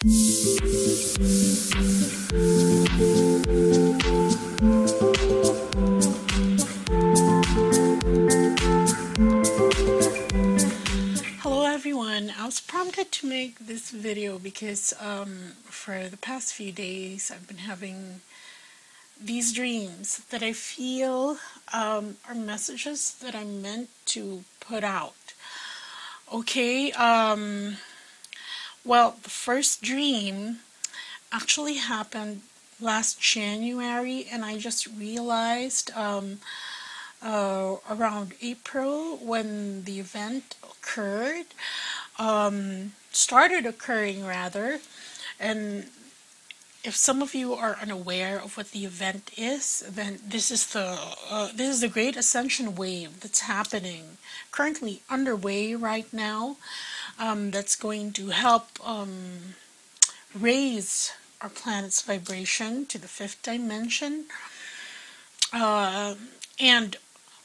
Hello everyone, I was prompted to make this video because for the past few days I've been having these dreams that I feel are messages that I'm meant to put out. Okay, well, the first dream actually happened last January, and I just realized around April when the event started occurring rather. And if some of you are unaware of what the event is, then this is the Great Ascension wave that's happening, currently underway right now. That's going to help raise our planet's vibration to the fifth dimension. And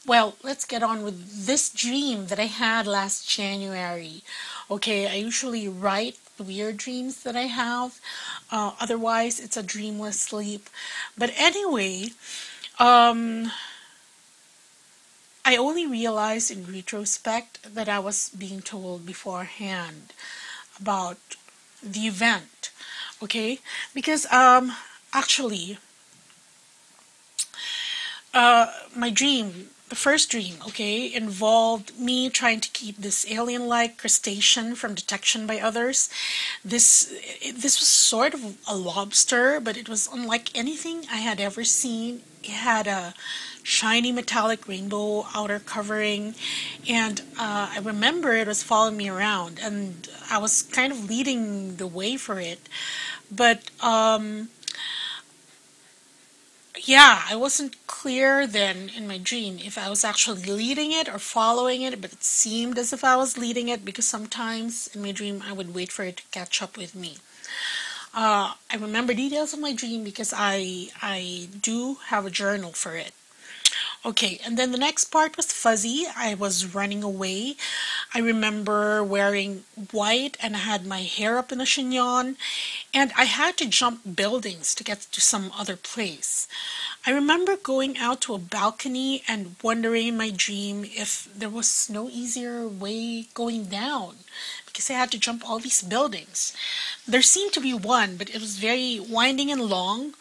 well, let's get on with this dream that I had last January. Okay, I usually write the weird dreams that I have. Otherwise, it's a dreamless sleep. But anyway, I only realized in retrospect that I was being told beforehand about the event. Okay, because actually, my dream, the first dream, okay, involved me trying to keep this alien-like crustacean from detection by others. This was sort of a lobster, but it was unlike anything I had ever seen. It had a shiny metallic rainbow outer covering, and I remember it was following me around, and I was kind of leading the way for it. But yeah, I wasn't clear then in my dream if I was actually leading it or following it, but it seemed as if I was leading it because sometimes in my dream I would wait for it to catch up with me. I remember details of my dream because I do have a journal for it. Okay, and then the next part was fuzzy. I was running away. I remember wearing white and I had my hair up in a chignon, and I had to jump buildings to get to some other place. I remember going out to a balcony and wondering in my dream if there was no easier way going down because I had to jump all these buildings. There seemed to be one, but it was very winding and long.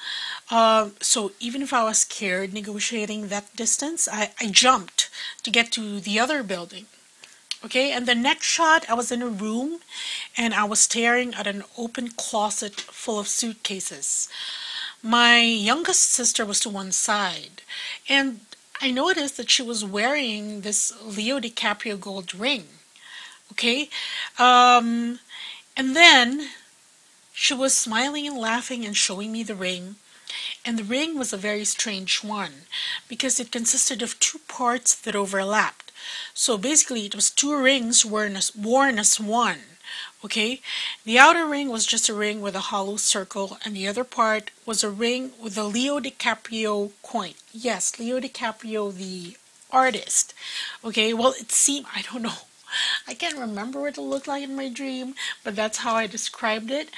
So even if I was scared negotiating that distance, I jumped to get to the other building. Okay, and the next shot, I was in a room and I was staring at an open closet full of suitcases. My youngest sister was to one side, and I noticed that she was wearing this Leo DiCaprio gold ring. Okay, and then she was smiling and laughing and showing me the ring. And the ring was a very strange one because it consisted of two parts that overlapped. So basically it was two rings worn as one. Okay, the outer ring was just a ring with a hollow circle, and the other part was a ring with a Leo DiCaprio coin. Yes, Leo DiCaprio, the artist. Okay, well, it seemed, I don't know, I can't remember what it looked like in my dream, but that's how I described it.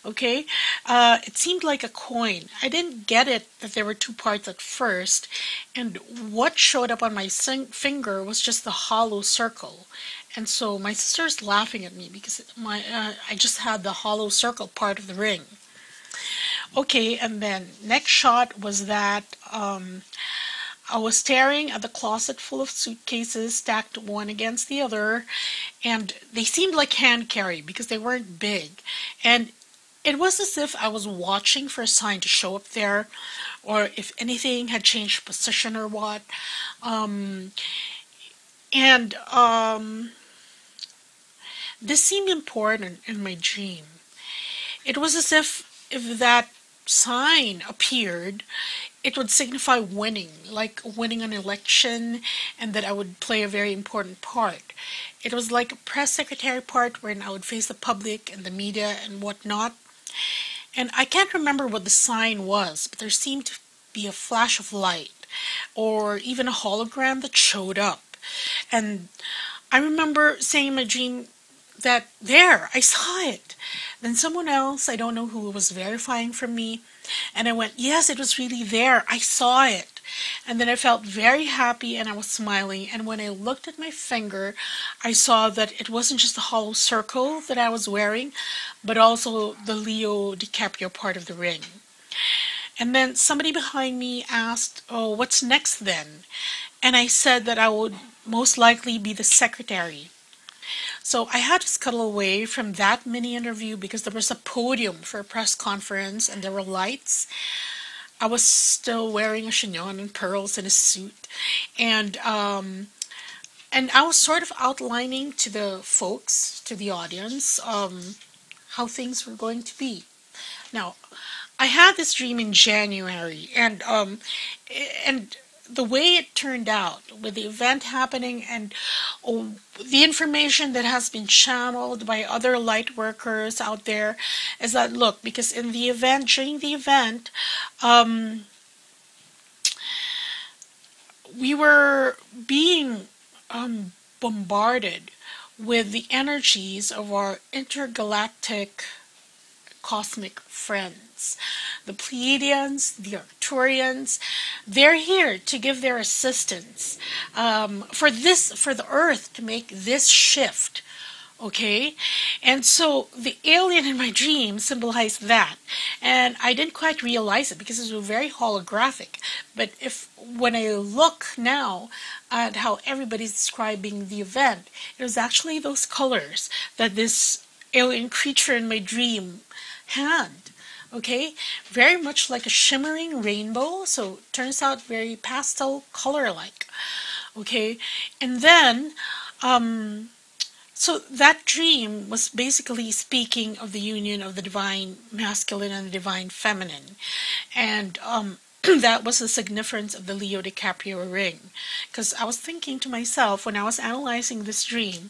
Okay, it seemed like a coin. I didn't get it that there were two parts at first, and what showed up on my finger was just the hollow circle. And so my sister's laughing at me because I just had the hollow circle part of the ring. Okay, and then next shot was that I was staring at the closet full of suitcases stacked one against the other, and they seemed like hand carry because they weren't big. And it was as if I was watching for a sign to show up there, or if anything had changed position or what. This seemed important in my dream. It was as if that sign appeared, it would signify winning, like winning an election, and that I would play a very important part. It was like a press secretary part wherein I would face the public and the media and whatnot. And I can't remember what the sign was, but there seemed to be a flash of light, or even a hologram that showed up. And I remember saying in my dream that there, I saw it. Then someone else, I don't know who, was verifying for me. And I went, yes, it was really there. I saw it. And then I felt very happy and I was smiling. And when I looked at my finger, I saw that it wasn't just the hollow circle that I was wearing, but also the Leo DiCaprio part of the ring. And then somebody behind me asked, oh, what's next then? And I said that I would most likely be the secretary. So I had to scuttle away from that mini interview because there was a podium for a press conference and there were lights. I was still wearing a chignon and pearls and a suit. And I was sort of outlining to the folks, to the audience, how things were going to be. Now, I had this dream in January, and the way it turned out with the event happening and the information that has been channeled by other light workers out there is that, look, because in the event, during the event, we were being bombarded with the energies of our intergalactic cosmic friends. The Pleiadians, the Arcturians, they're here to give their assistance for the Earth to make this shift. Okay, and so the alien in my dream symbolized that, and I didn't quite realize it because it was very holographic. But when I look now at how everybody's describing the event, it was actually those colors that this alien creature in my dream had. Okay, very much like a shimmering rainbow, so it turns out very pastel color like. Okay, and then so that dream was basically speaking of the union of the divine masculine and the divine feminine. And that was the significance of the Leo DiCaprio ring. Because I was thinking to myself when I was analyzing this dream,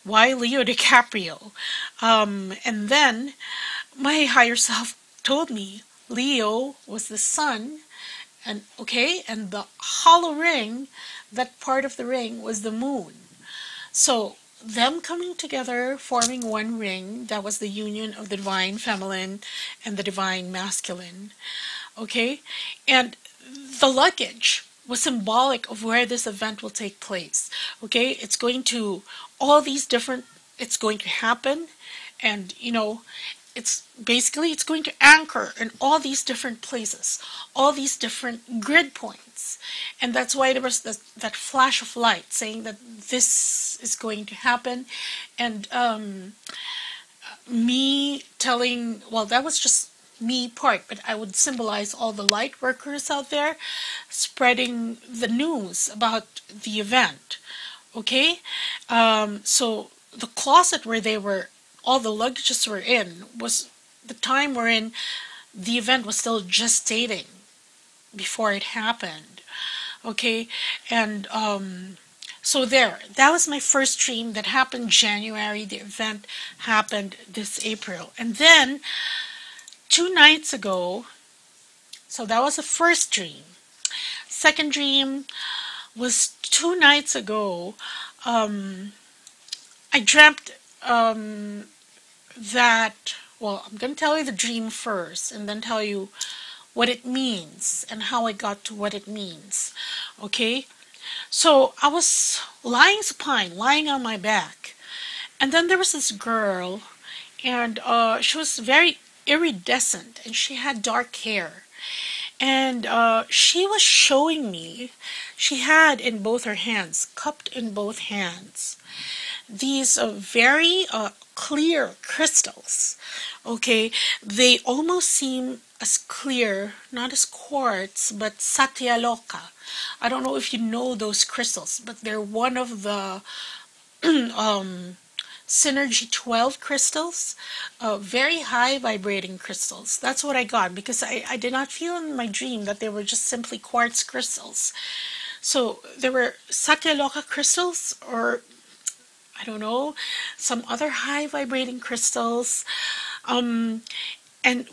why Leo DiCaprio? And then my higher self told me Leo was the sun, and the hollow ring, that part of the ring was the moon. So them coming together, forming one ring, that was the union of the divine feminine and the divine masculine. Okay? And the luggage was symbolic of where this event will take place. Okay? It's going to happen, and it's going to anchor in all these different places, all these different grid points. And that's why there was that flash of light saying that this is going to happen. And me telling, well, that was just me part, but I would symbolize all the light workers out there spreading the news about the event. Okay? So the closet where all the luggages were in was the time wherein the event was still gestating before it happened. Okay, and so that was my first dream that happened January. The event happened this April. And then 2 nights ago, so that was the first dream. Second dream was 2 nights ago. I dreamt that, well, I'm going to tell you the dream first and then tell you what it means and how I got to what it means. Okay? So I was lying supine, lying on my back. And then there was this girl, and she was very iridescent and she had dark hair. And she was showing me, she had in both her hands, cupped in both hands, these very clear crystals. Okay, they almost seem as clear, not as quartz, but satyaloka. I don't know if you know those crystals, but they're one of the Synergy 12 crystals, very high vibrating crystals. That's what I got, because I did not feel in my dream that they were just simply quartz crystals. So there were Satyaloka crystals, or I don't know, some other high vibrating crystals, and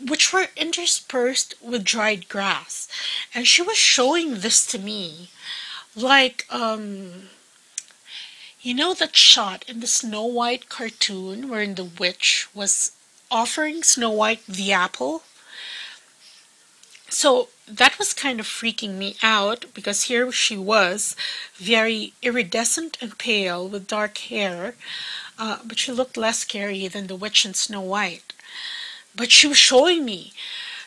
which were interspersed with dried grass. And she was showing this to me like, You know that shot in the Snow White cartoon wherein the witch was offering Snow White the apple? So that was kind of freaking me out because here she was, very iridescent and pale with dark hair, but she looked less scary than the witch in Snow White. But she was showing me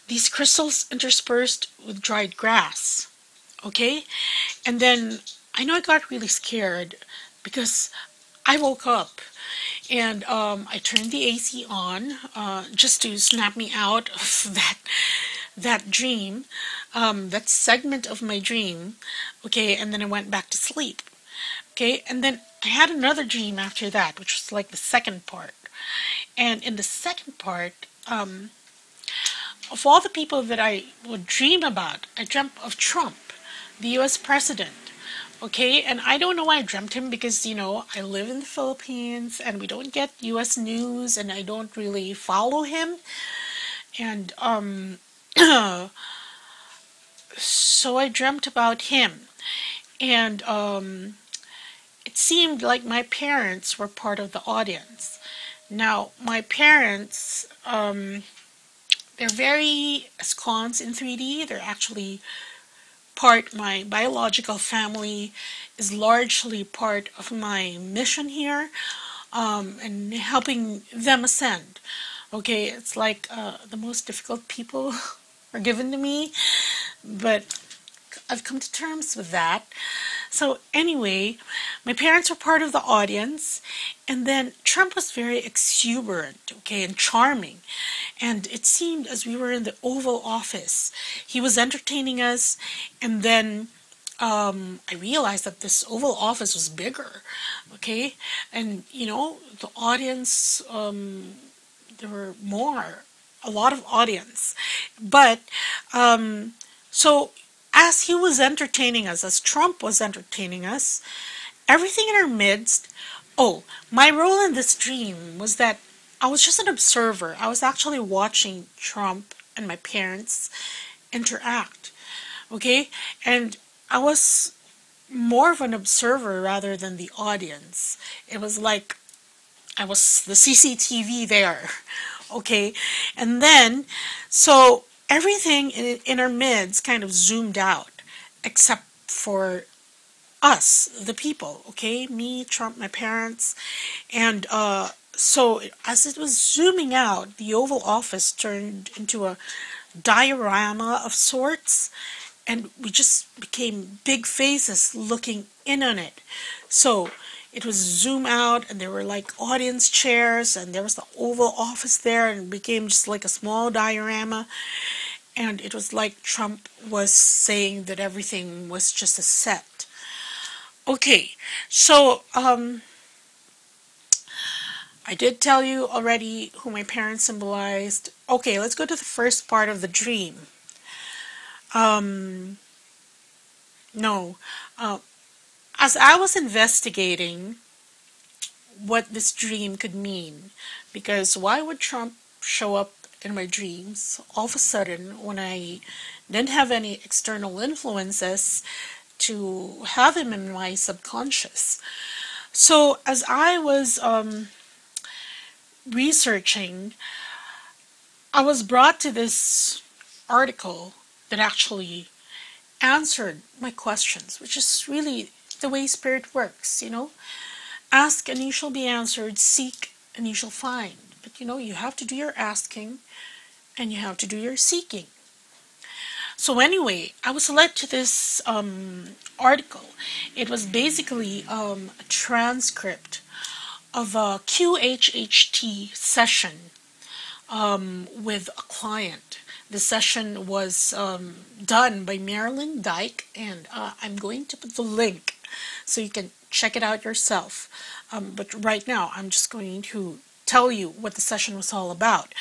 these crystals interspersed with dried grass. Okay? And then I know I got really scared because I woke up and I turned the AC on just to snap me out of that dream, that segment of my dream. Okay, and then I went back to sleep. Okay, and then I had another dream after that, which was like the second part. And in the second part, of all the people that I would dream about, I dreamt of Trump, the US president. Okay, and I don't know why I dreamt him because, I live in the Philippines and we don't get US news and I don't really follow him. And so I dreamt about him. And it seemed like my parents were part of the audience. Now, my parents, they're very ensconced in 3D. They're actually my biological family is largely part of my mission here, and helping them ascend. Okay, it's like the most difficult people are given to me, but I've come to terms with that. So anyway, my parents were part of the audience, and then Trump was very exuberant, okay, and charming. And it seemed as we were in the Oval Office, he was entertaining us, and then I realized that this Oval Office was bigger, okay, and the audience, there were a lot of audience, but so as he was entertaining us, as Trump was entertaining us, everything in our midst. Oh, my role in this dream was that I was just an observer. I was actually watching Trump and my parents interact. Okay? And I was more of an observer rather than the audience. It was like I was the CCTV there. Okay? And then, so everything in our midst kind of zoomed out, except for us, the people, okay? Me, Trump, my parents. And so as it was zooming out, the Oval Office turned into a diorama of sorts, and we just became big faces looking in on it. So it was zoom out, and there were like audience chairs, and there was the Oval Office there, and it became just like a small diorama. And it was like Trump was saying that everything was just a set. Okay, so I did tell you already who my parents symbolized. Okay, let's go to the first part of the dream. As I was investigating what this dream could mean, because why would Trump show up in my dreams all of a sudden when I didn't have any external influences to have him in my subconscious? So as I was researching, I was brought to this article that actually answered my questions, which is really the way spirit works, Ask and you shall be answered, seek and you shall find. But you have to do your asking and you have to do your seeking. So anyway, I was led to this article. It was basically a transcript of a QHHT session with a client. The session was done by Marilyn Dyke, and I'm going to put the link so you can check it out yourself. But right now, I'm just going to tell you what the session was all about.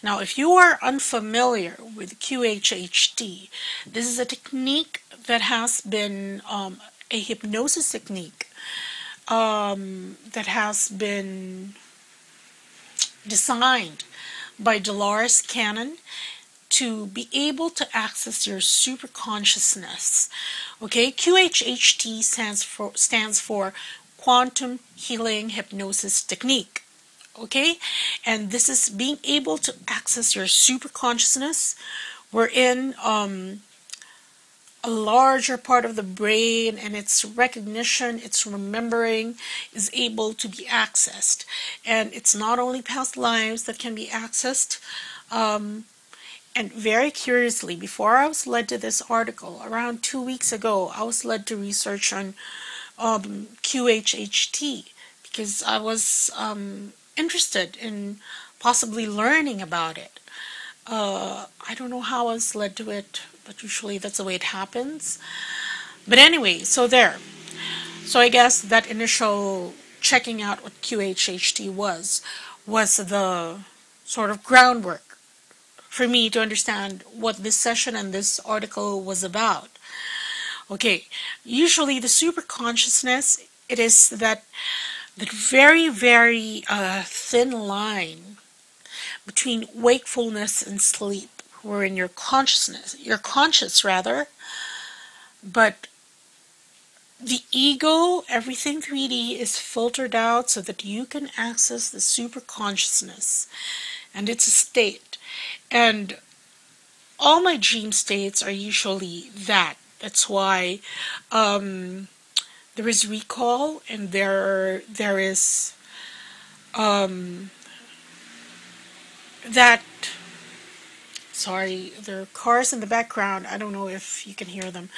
Now, if you are unfamiliar with QHHT, this is a technique that has been a hypnosis technique that has been designed by Dolores Cannon to be able to access your super consciousness. Okay, QHHT stands for quantum healing hypnosis technique. Okay, and this is being able to access your super consciousness, wherein a larger part of the brain and its recognition, its remembering is able to be accessed. And it's not only past lives that can be accessed. And very curiously, before I was led to this article, around 2 weeks ago, I was led to research on Qhht because I was interested in possibly learning about it. I don't know how I was led to it, but usually that's the way it happens. But anyway, so there. So I guess that initial checking out what Qhht was the sort of groundwork for me to understand what this session and this article was about. Okay, usually the super consciousness, it is that very, very thin line between wakefulness and sleep, wherein you're conscious rather, but the ego, everything 3D is filtered out so that you can access the super consciousness, and it's a state. And all my dream states are usually that. That's why there is recall, and there is that. Sorry, there are cars in the background. I don't know if you can hear them.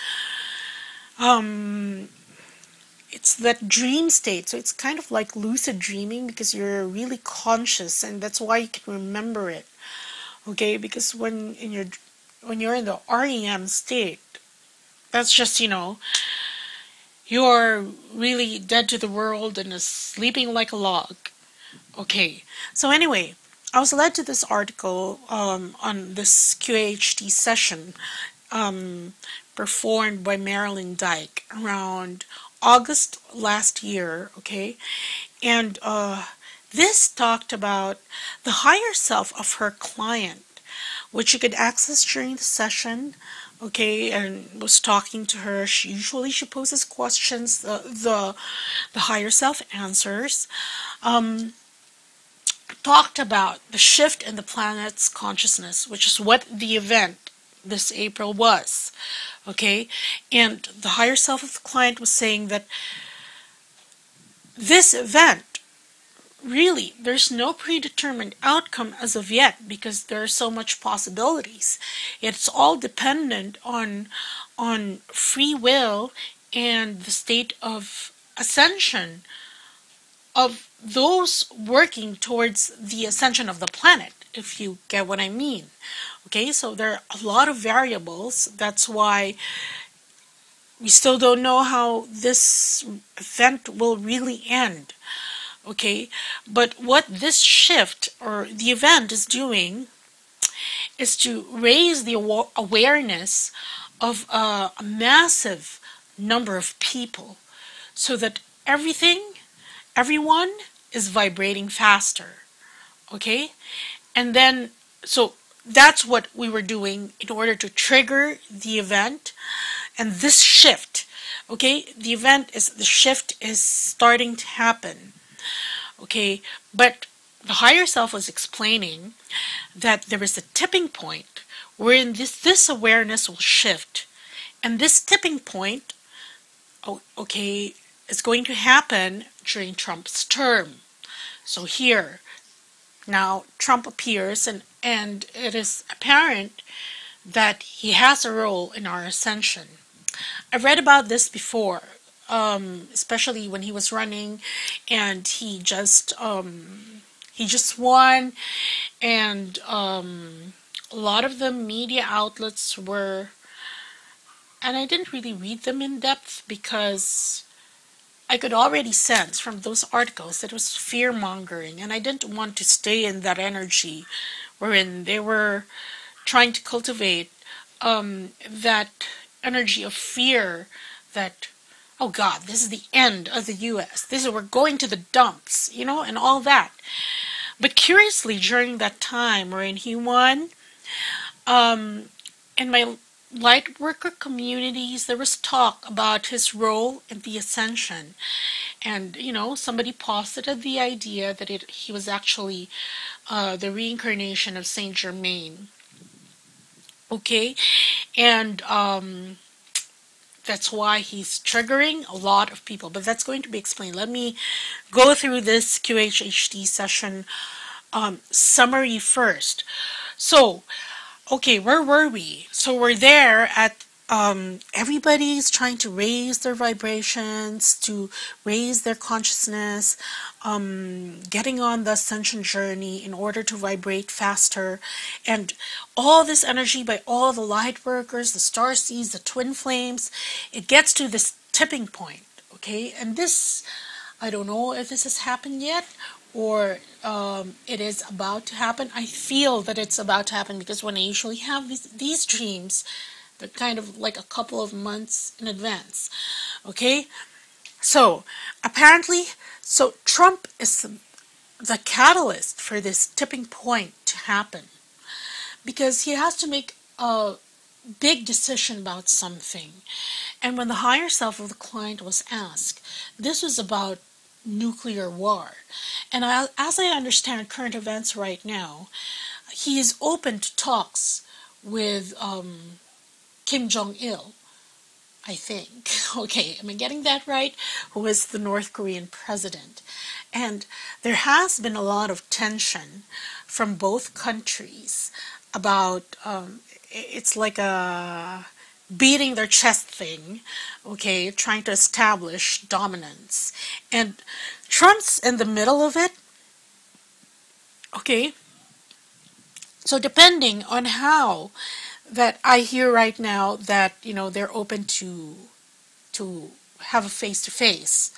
It's that dream state. So it's kind of like lucid dreaming because you're really conscious, and that's why you can remember it. Okay, because when you're in the REM state, that's just, you're really dead to the world and is sleeping like a log. Okay, so anyway, I was led to this article on this Qhht session performed by Marilyn Dyke around August last year, okay? And this talked about the higher self of her client, which you could access during the session, okay, and was talking to her. She poses questions, the higher self answers. Talked about the shift in the planet's consciousness, which is what the event this April was, okay? And the higher self of the client was saying that this event, really, there's no predetermined outcome as of yet because there are so much possibilities. It's all dependent on free will and the state of ascension of those working towards the ascension of the planet, if you get what I mean. Okay, so there are a lot of variables. That's why we still don't know how this event will really end. Okay, but what this shift or the event is doing is to raise the awareness of a massive number of people so that everyone is vibrating faster. Okay, and then so that's what we were doing in order to trigger the event and this shift. Okay, the shift is starting to happen. Okay, but the higher self was explaining that there is a tipping point wherein this awareness will shift, and this tipping point, okay, is going to happen during Trump's term. So here, now Trump appears, and it is apparent that he has a role in our ascension. I've read about this before, especially when he was running, and he just won, and a lot of the media outlets were, and I didn't really read them in depth because I could already sense from those articles that it was fear-mongering, and I didn't want to stay in that energy wherein they were trying to cultivate that energy of fear that, oh God, this is the end of the U.S. We're going to the dumps, and all that. But curiously, during that time wherein he won, and light worker communities, there was talk about his role in the Ascension. And, somebody posited the idea that he was actually the reincarnation of Saint Germain. Okay? And that's why he's triggering a lot of people. But that's going to be explained. Let me go through this QHHT session summary first. So, okay, where were we? So we're there at everybody's trying to raise their vibrations, to raise their consciousness, getting on the ascension journey in order to vibrate faster. And all this energy by all the light workers, the star seeds, the twin flames, it gets to this tipping point, okay? And this, I don't know if this has happened yet, or it is about to happen. I feel that it's about to happen because when I usually have these dreams, they're kind of like a couple of months in advance. Okay? So, apparently, Trump is the catalyst for this tipping point to happen because he has to make a big decision about something. And when the higher self of the client was asked, this was about nuclear war. And as I understand current events right now, he is open to talks with Kim Jong-il, I think. Okay, am I getting that right? Who is the North Korean president. And there has been a lot of tension from both countries about, it's like a beating their chest thing, okay, trying to establish dominance. And Trump's in the middle of it, okay? So depending on how that I hear right now that, they're open to have a face-to-face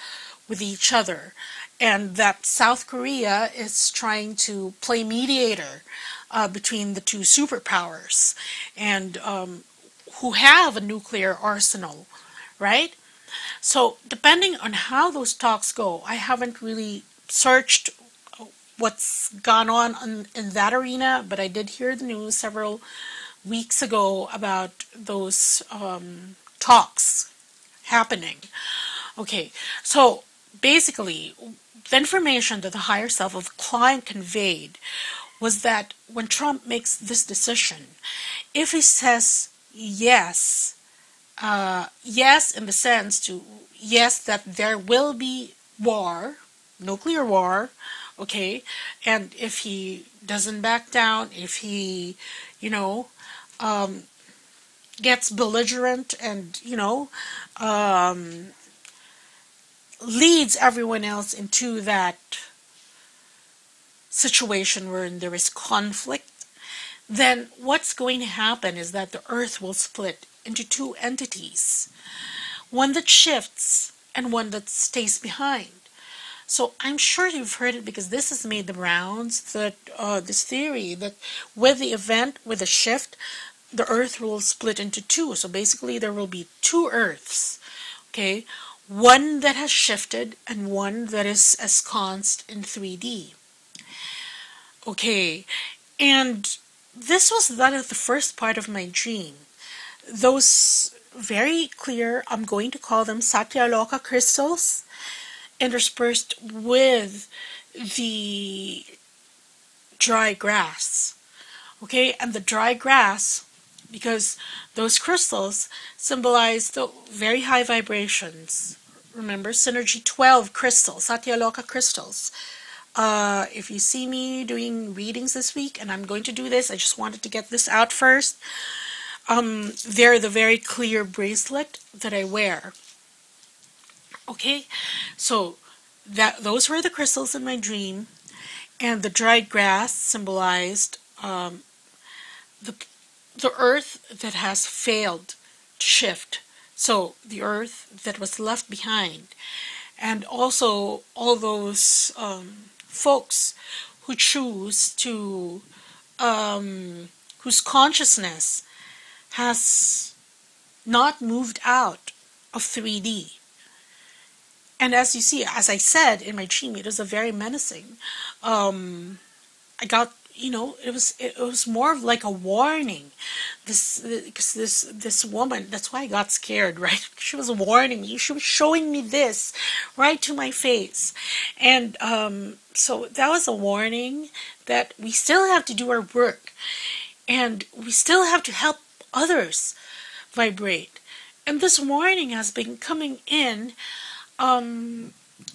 with each other, and that South Korea is trying to play mediator between the two superpowers, and who have a nuclear arsenal, right? So depending on how those talks go, I haven't really searched what's gone on in that arena, but I did hear the news several weeks ago about those talks happening. Okay, so basically, the information that the higher self of the client conveyed was that when Trump makes this decision, if he says yes, yes in the sense to yes that there will be war, nuclear war, okay, and if he doesn't back down, if he, gets belligerent and, leads everyone else into that situation where there is conflict, then what's going to happen is that the earth will split into two entities, one that shifts and one that stays behind. So I'm sure you've heard it because this has made the rounds, that this theory that with the event, with a shift, the earth will split into two. So basically there will be two earths, okay? One that has shifted and one that is ensconced in 3D. Okay, and this was that of the first part of my dream. Those very clear, I'm going to call them Satyaloka crystals, interspersed with the dry grass. Okay, and the dry grass, because those crystals symbolize the very high vibrations. Remember, Synergy 12 crystals, Satyaloka crystals. If you see me doing readings this week, and I'm going to do this, I just wanted to get this out first. They're the very clear bracelet that I wear. Okay, so those were the crystals in my dream, and the dried grass symbolized the earth that has failed to shift. So the earth that was left behind, and also all those folks who choose to, whose consciousness has not moved out of 3D. And as you see, as I said in my dream, it was a very menacing. I got, it was more of like a warning This woman, that's why I got scared, right? She was warning me, she was showing me this right to my face. And so that was a warning that we still have to do our work, and we still have to help others vibrate. And this warning has been coming in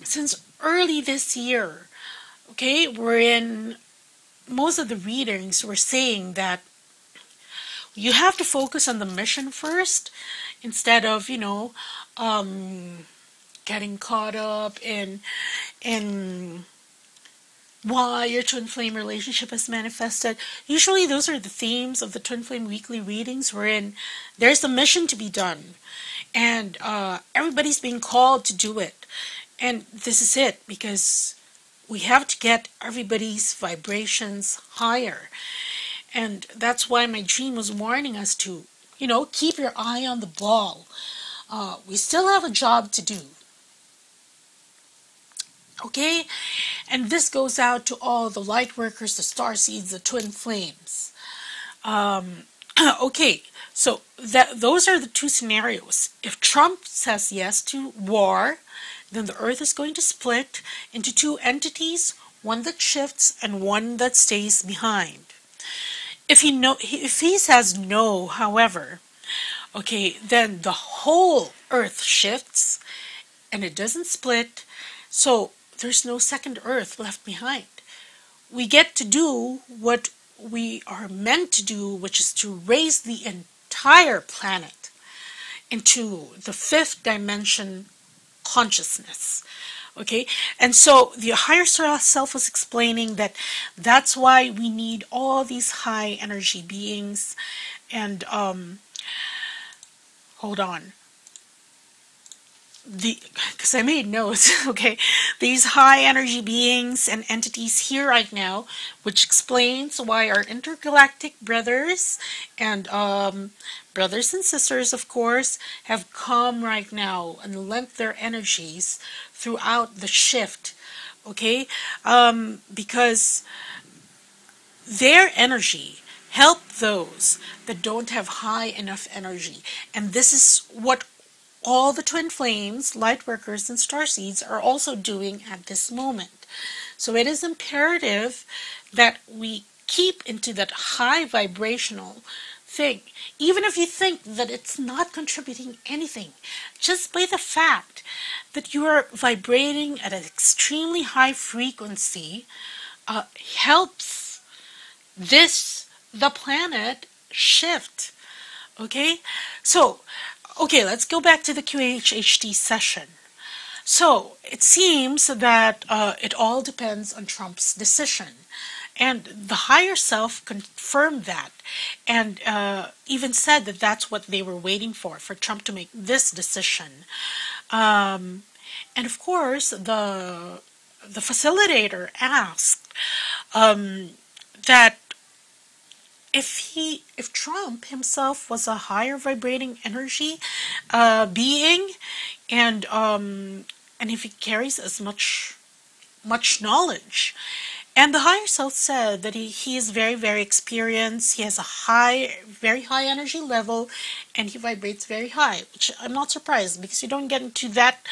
since early this year. Okay, we're in most of the readings were saying that you have to focus on the mission first instead of, getting caught up in why your twin flame relationship has manifested. Usually those are the themes of the twin flame weekly readings, wherein there's a mission to be done, and everybody's being called to do it. And this is it, because we have to get everybody's vibrations higher. And that's why my dream was warning us to, keep your eye on the ball. We still have a job to do. Okay? And this goes out to all the light workers, the star seeds, the twin flames. Okay, so those are the two scenarios. If Trump says yes to war, then the earth is going to split into two entities, one that shifts and one that stays behind. If he says no, however, okay, then the whole earth shifts and it doesn't split, so there's no second earth left behind. We get to do what we are meant to do, which is to raise the entire planet into the fifth dimension consciousness. Okay, and so the higher self was explaining that that's why we need all these high energy beings. And hold on, because I made notes. Okay, these high energy beings and entities here right now, which explains why our intergalactic brothers and brothers and sisters, of course, have come right now and lent their energies throughout the shift. Okay, because their energy help those that don't have high enough energy. And this is what all the twin flames, light workers, and star seeds are also doing at this moment. So it is imperative that we keep into that high vibrational thing. Even if you think that it's not contributing anything, just by the fact that you are vibrating at an extremely high frequency helps the planet shift. Okay? So, okay, let's go back to the QHHT session. So, it seems that it all depends on Trump's decision. And the higher self confirmed that, and even said that that's what they were waiting for Trump to make this decision. And of course, the facilitator asked that if Trump himself was a higher vibrating energy being, and if he carries as much knowledge. And the higher self said that he is very, very experienced. He has a very high energy level, and he vibrates very high, which I'm not surprised, because you don't get into that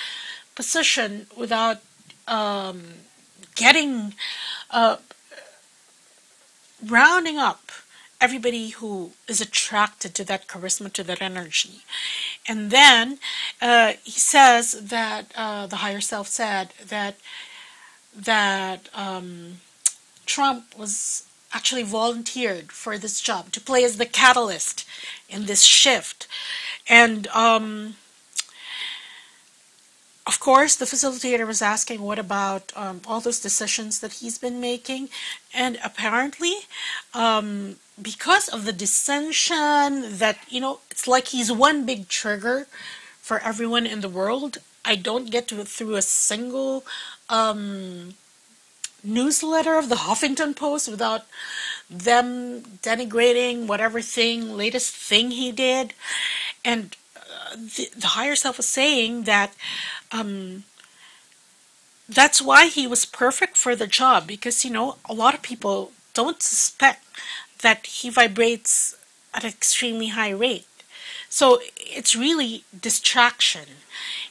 position without getting rounding up everybody who is attracted to that charisma, to that energy. And then he says that the higher self said that Trump was actually volunteered for this job to play as the catalyst in this shift. And of course, the facilitator was asking, what about all those decisions that he's been making? And apparently, because of the dissension that, it's like he's one big trigger for everyone in the world. I don't get through a single newsletter of the Huffington Post without them denigrating whatever latest thing he did. And the higher self was saying that that's why he was perfect for the job, because a lot of people don't suspect that he vibrates at an extremely high rate. So it's really distraction.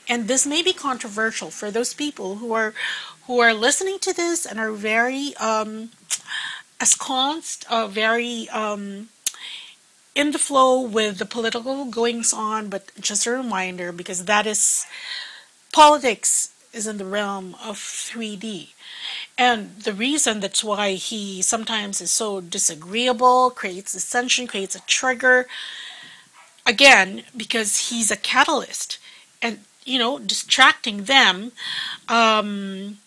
And this may be controversial for those people who are listening to this and are very ensconced, very in the flow with the political goings on. But just a reminder, because that is politics is in the realm of 3D. And the reason that's why he sometimes is so disagreeable, creates ascension, creates a trigger, again, because he's a catalyst. And, distracting them from,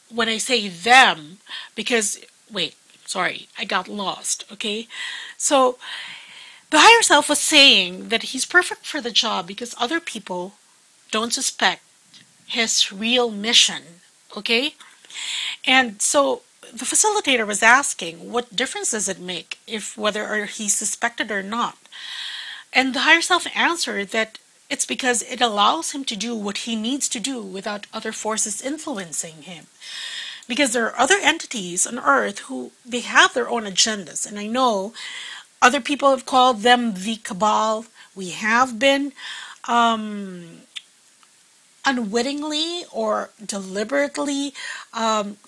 when I say them, because, wait, sorry, I got lost, okay? So, the higher self was saying that he's perfect for the job because other people don't suspect his real mission, okay? And so the facilitator was asking, what difference does it make if whether he's suspected or not? And the higher self answered that it's because it allows him to do what he needs to do without other forces influencing him. Because there are other entities on Earth who they have their own agendas. And I know other people have called them the cabal. We have been unwittingly or deliberately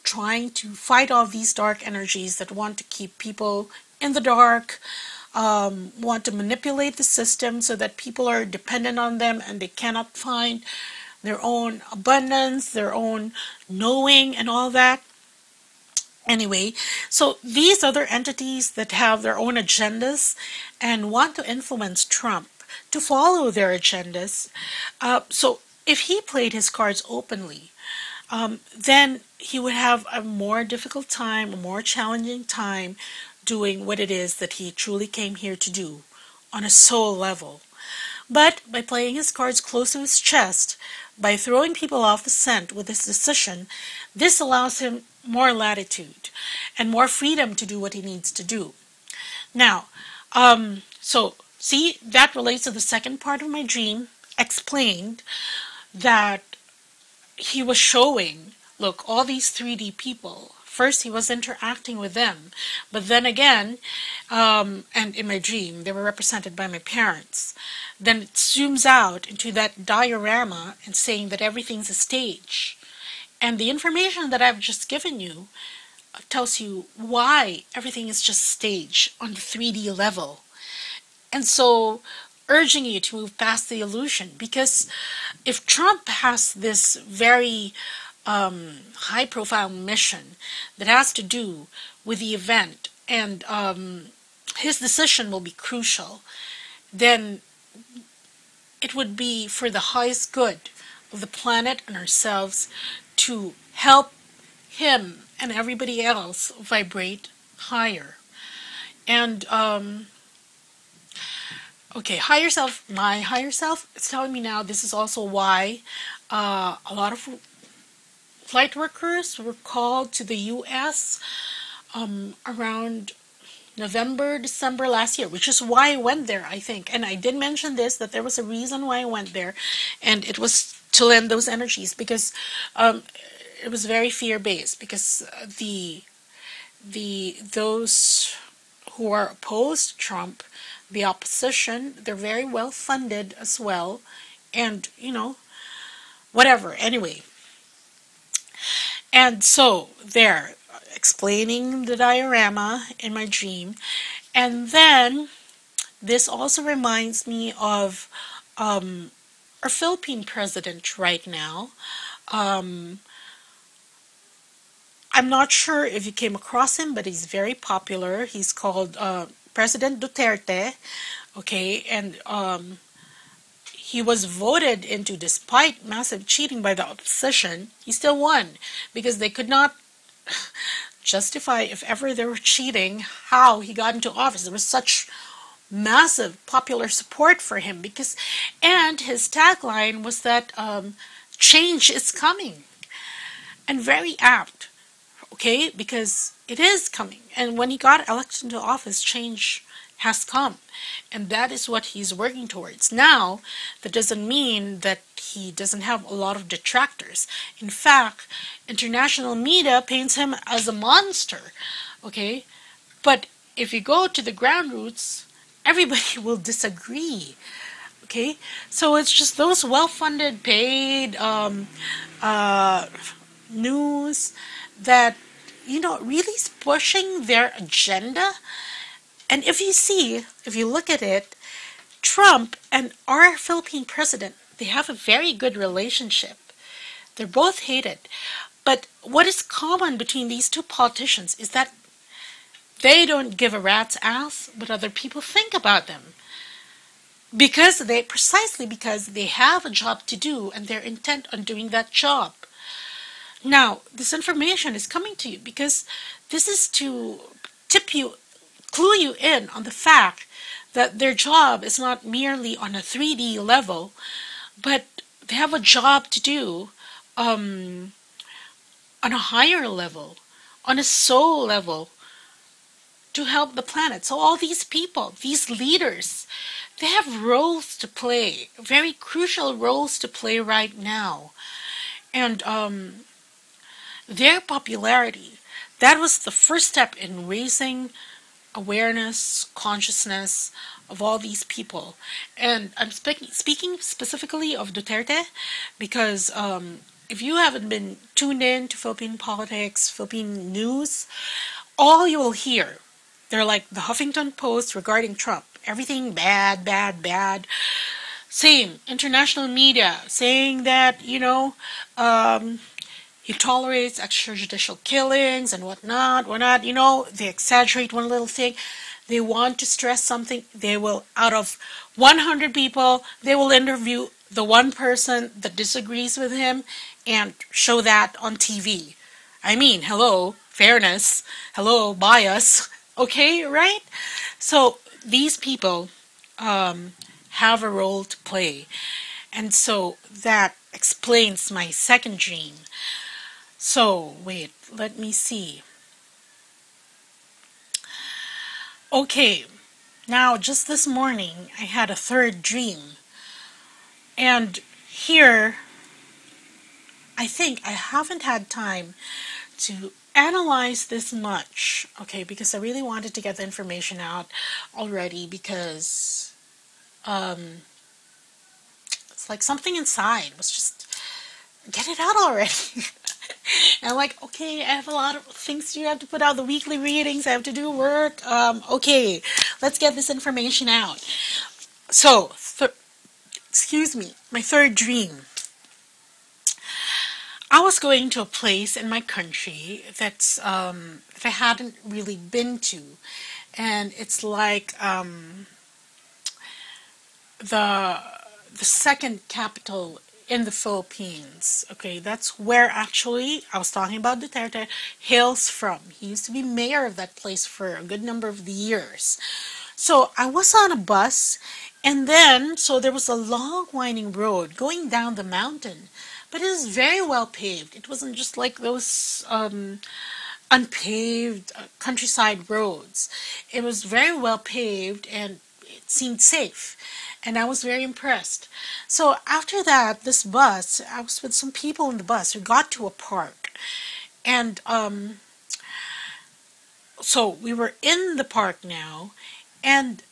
trying to fight off these dark energies that want to keep people in the dark, want to manipulate the system so that people are dependent on them and they cannot find their own abundance, their own knowing and all that. Anyway, so these other entities that have their own agendas and want to influence Trump to follow their agendas, so if he played his cards openly, then he would have a more difficult time, a more challenging time doing what it is that he truly came here to do on a soul level. But by playing his cards close to his chest, by throwing people off the scent with his decision, this allows him more latitude and more freedom to do what he needs to do. Now, so see, that relates to the second part of my dream, explained that he was showing, look, all these 3D people. First, he was interacting with them, but then again, and in my dream, they were represented by my parents. Then it zooms out into that diorama and saying that everything's a stage. And the information that I've just given you tells you why everything is just stage on the 3D level. And so, urging you to move past the illusion, because if Trump has this very high-profile mission that has to do with the event, and his decision will be crucial, then it would be for the highest good of the planet and ourselves to help him and everybody else vibrate higher. And okay, higher self, my higher self is telling me now this is also why a lot of flight workers were called to the U.S. Around November, December last year, which is why I went there, I think. And I did mention this, that there was a reason why I went there, and it was to lend those energies, because it was very fear-based, because those who are opposed to Trump, the opposition, they're very well funded as well, and whatever, anyway. And so there, explaining the diorama in my dream. And then this also reminds me of our Philippine president right now. I'm not sure if you came across him, but he's very popular. He's called President Duterte. Okay, and he was voted into, despite massive cheating by the opposition. He still won because they could not justify, if ever they were cheating, how he got into office. There was such massive popular support for him, and his tagline was that change is coming, and very apt, okay, because it is coming. And when he got elected into office, change has come. And that is what he's working towards. Now, that doesn't mean that he doesn't have a lot of detractors. In fact, international media paints him as a monster. Okay? But if you go to the ground roots, everybody will disagree. Okay? So it's just those well-funded, paid uh, news that, really is pushing their agenda. And if you look at it, Trump and our Philippine president, they have a very good relationship. They're both hated. But what is common between these two politicians is that they don't give a rat's ass what other people think about them. Precisely because they have a job to do and they're intent on doing that job. Now, this information is coming to you because this is to clue you in on the fact that their job is not merely on a 3D level, but they have a job to do on a higher level, on a soul level, to help the planet. So all these people, these leaders, they have roles to play, very crucial roles to play right now. And their popularity, that was the first step in raising awareness, consciousness of all these people. And I'm speaking specifically of Duterte because if you haven't been tuned in to Philippine politics, Philippine news, all you will hear, they're like the Huffington Post regarding Trump. Everything bad, bad, bad. Same, international media saying that, he tolerates extrajudicial killings and whatnot. They exaggerate one little thing. They want to stress something. They will, out of 100 people, they will interview the one person that disagrees with him and show that on TV. I mean, hello, fairness. Hello, bias. Okay, right? So these people have a role to play. And so that explains my second dream. So, wait, let me see. Okay, now just this morning I had a third dream. And here, I think I haven't had time to analyze this much, okay, because I really wanted to get the information out already because it's like something inside was just, get it out already. And I'm like, okay, I have a lot of things to do. I have to put out the weekly readings. I have to do work. Okay, let's get this information out. So, excuse me, my third dream. I was going to a place in my country that I hadn't really been to. And it's like the second capital in the Philippines. Okay, that's where actually I was talking about Duterte hails from. He used to be mayor of that place for a good number of the years. So I was on a bus, and then so there was a long winding road going down the mountain, but it was very well paved. It wasn't just like those unpaved countryside roads. It was very well paved and it seemed safe. And I was very impressed. So after that, this bus, I was with some people in the bus. We got to a park. And so we were in the park now. And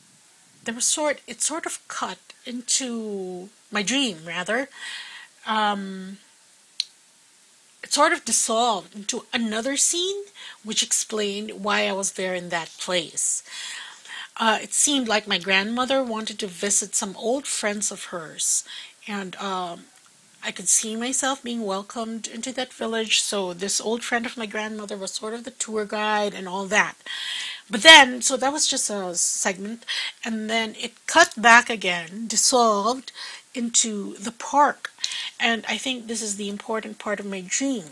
there was it sort of cut into my dream, rather. It sort of dissolved into another scene, which explained why I was there in that place. It seemed like my grandmother wanted to visit some old friends of hers, and I could see myself being welcomed into that village. So this old friend of my grandmother was sort of the tour guide and all that. But then, so that was just a segment, and then it cut back again, dissolved into the park. And I think this is the important part of my dream,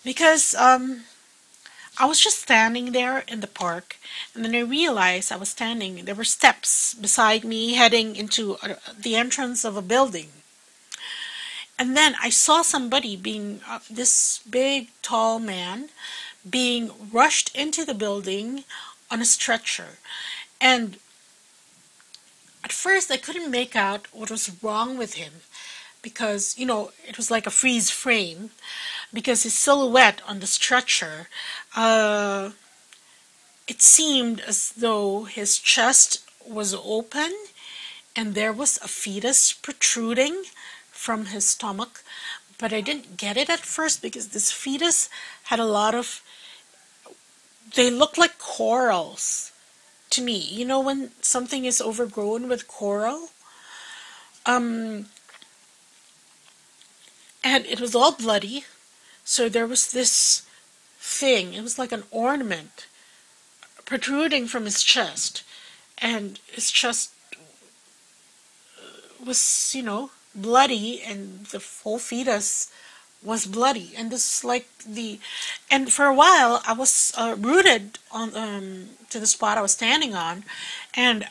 because I was just standing there in the park, and then I realized I was standing, there were steps beside me heading into the entrance of a building. And then I saw somebody this big, tall man, being rushed into the building on a stretcher. And At first, I couldn't make out what was wrong with him because, it was like a freeze frame because his silhouette on the stretcher, uh, it seemed as though his chest was open and there was a fetus protruding from his stomach. But I didn't get it at first because this fetus had a lot of, they looked like corals to me. You know when something is overgrown with coral? Um, and it was all bloody. So there was this thing, it was like an ornament protruding from his chest. And his chest was, bloody, and the whole fetus was bloody. And this is like and for a while I was rooted on to the spot I was standing on, and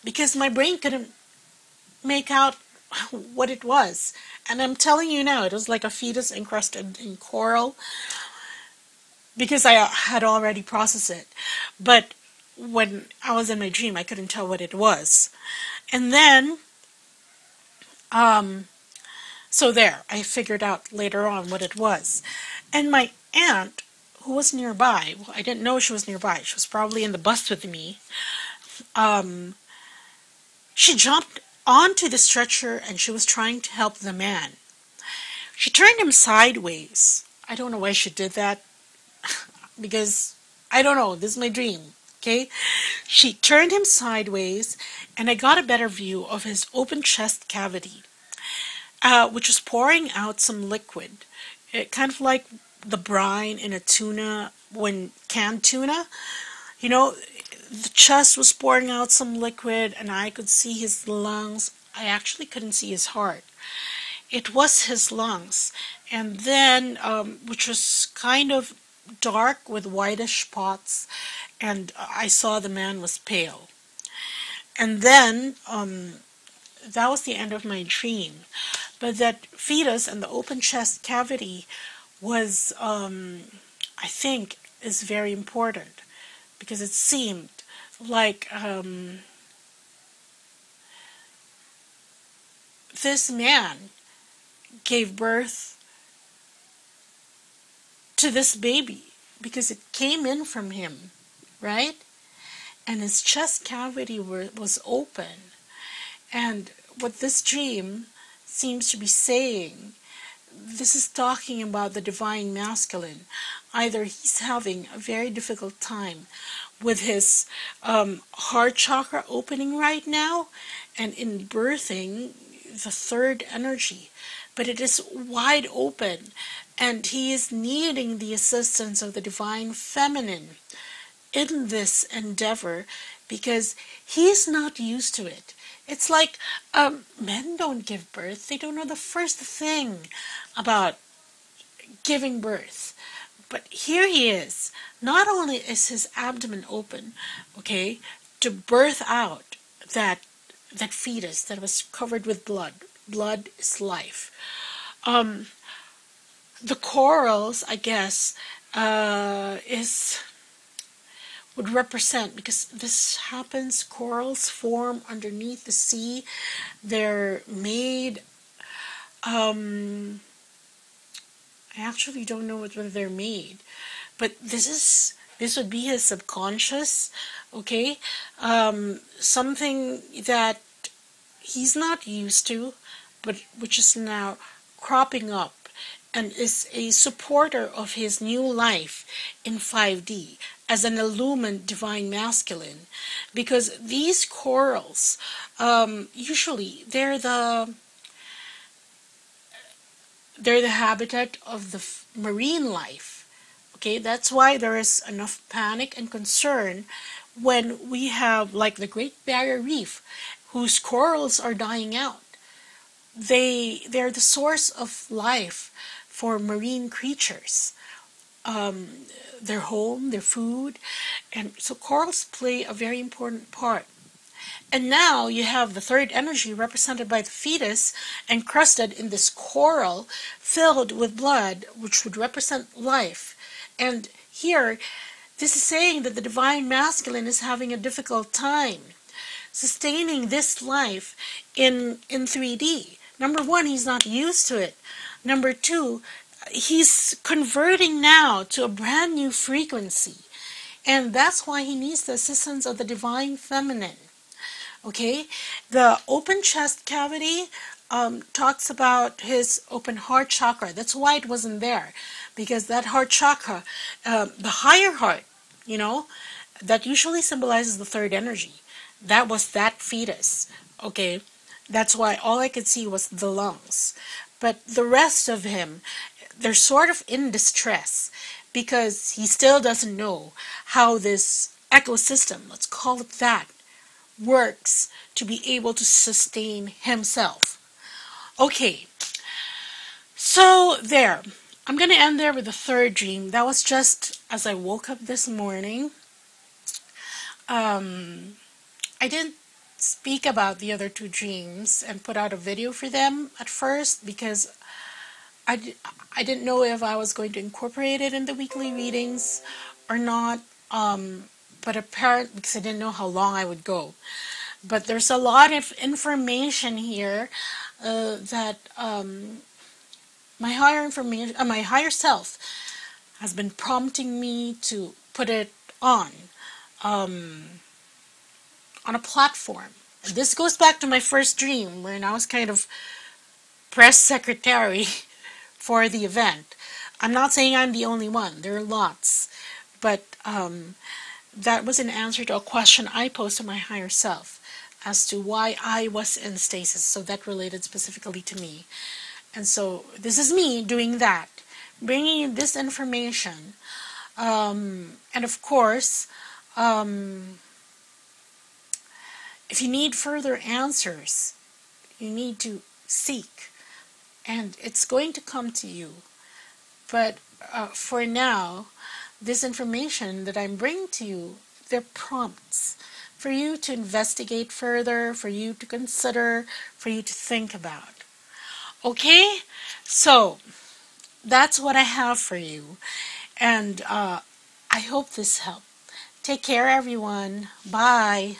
because my brain couldn't make out what it was. And I'm telling you now, it was like a fetus encrusted in coral because I had already processed it. But when I was in my dream, I couldn't tell what it was. And then, so there, I figured out later on what it was. And my aunt, who was nearby, well, I didn't know she was nearby. She was probably in the bus with me. She jumped onto the stretcher and she was trying to help the man. She turned him sideways. I don't know why she did that because I don't know. This is my dream. Okay, she turned him sideways, and I got a better view of his open chest cavity, which was pouring out some liquid. It kind of like the brine in a tuna, when canned tuna. The chest was pouring out some liquid, and I could see his lungs. I actually couldn't see his heart. It was his lungs, and then, which was kind of dark with whitish spots, and I saw the man was pale. And then that was the end of my dream. But that fetus and the open chest cavity was, I think, is very important because it seemed like this man gave birth to this baby because it came in from him, right? And his chest cavity was open. And what this dream seems to be saying, this is talking about the divine masculine. Either he's having a very difficult time with his heart chakra opening right now and in birthing the third energy, but it is wide open, and he is needing the assistance of the divine feminine in this endeavor because he's not used to it. It's like men don't give birth. They don't know the first thing about giving birth. But here he is. Not only is his abdomen open, okay, to birth out that fetus that was covered with blood. Blood is life. The corals, I guess, would represent, because this happens, corals form underneath the sea. They're made, I actually don't know whether they're made, but this would be his subconscious, okay? Something that he's not used to, but which is now cropping up and is a supporter of his new life in 5D as an illumined divine masculine, because these corals, usually they're the habitat of the marine life. Okay, that's why there is enough panic and concern when we have like the Great Barrier Reef, whose corals are dying out. They're the source of life for marine creatures. Their home, their food, and so corals play a very important part. And now you have the third energy represented by the fetus encrusted in this coral filled with blood, which would represent life. And here, this is saying that the divine masculine is having a difficult time. sustaining this life in 3D. Number one, he's not used to it. Number two, he's converting now to a brand new frequency. And that's why he needs the assistance of the divine feminine. Okay? The open chest cavity talks about his open heart chakra. That's why it wasn't there. Because that heart chakra, the higher heart, you know, that usually symbolizes the third energy. That was that fetus. Okay? That's why all I could see was the lungs. But the rest of him, they're sort of in distress because he still doesn't know how this ecosystem, let's call it that, works to be able to sustain himself. Okay, so there. I'm going to end there with the third dream. That was just as I woke up this morning. I didn't speak about the other two dreams and put out a video for them at first because I didn't know if I was going to incorporate it in the weekly readings or not, but apparently because I didn't know how long I would go. But there's a lot of information here that my higher self has been prompting me to put it on a platform. And this goes back to my first dream when I was kind of press secretary for the event. I'm not saying I'm the only one. There are lots. But that was an answer to a question I posed to my higher self as to why I was in stasis. So that related specifically to me. And so this is me doing that, bringing you this information. And of course, if you need further answers, you need to seek. And it's going to come to you. But for now, this information that I'm bringing to you, they're prompts for you to investigate further, for you to consider, for you to think about. Okay? So, that's what I have for you. And I hope this helped. Take care, everyone. Bye.